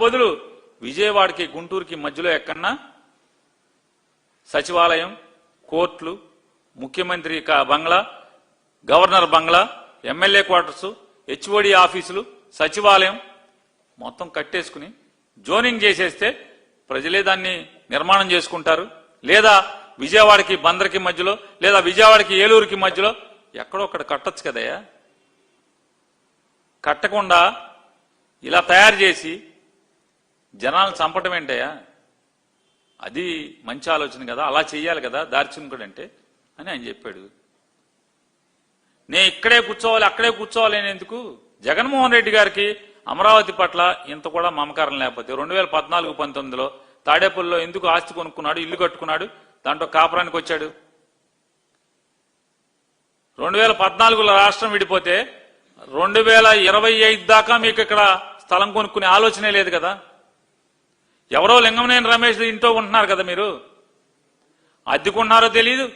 బదులు విజయవాడకి గుంటూరుకి మధ్యలో ఎక్కడన్నా సచివాలయం, కోర్టులు, ముఖ్యమంత్రి బంగ్లా, గవర్నర్ బంగ్లా, ఎమ్మెల్యే క్వార్టర్స్, హెచ్ఓడి ఆఫీసులు, సచివాలయం మొత్తం కట్టేసుకుని జోనింగ్ చేసేస్తే ప్రజలే దాన్ని నిర్మాణం చేసుకుంటారు. లేదా విజయవాడకి బందర్కి మధ్యలో, లేదా విజయవాడకి ఏలూరుకి మధ్యలో ఎక్కడో ఒకటి కట్టొచ్చు కదయ్యా. కట్టకుండా ఇలా తయారు చేసి జనాలను చంపటం ఏంటయ్యా? అది మంచి ఆలోచన కదా, అలా చెయ్యాలి కదా దార్శనికుడు అంటే అని ఆయన చెప్పాడు. నేను ఇక్కడే కూర్చోవాలి, అక్కడే కూర్చోవాలి అని ఎందుకు? జగన్మోహన్ రెడ్డి గారికి అమరావతి పట్ల ఇంత కూడా మమకారం లేకపోతే 2014-19లో తాడేపల్లిలో ఎందుకు ఆస్తి కొనుక్కున్నాడు, ఇల్లు కట్టుకున్నాడు, దాంట్లో కాపురానికి వచ్చాడు? 2014లో రాష్ట్రం విడిపోతే 2025 దాకా మీకు ఇక్కడ స్థలం కొనుక్కునే ఆలోచనే లేదు కదా. ఎవరో లింగమనేని రమేష్ ఇంట్లో ఉంటున్నారు కదా, మీరు అద్దెకున్నారో తెలియదు,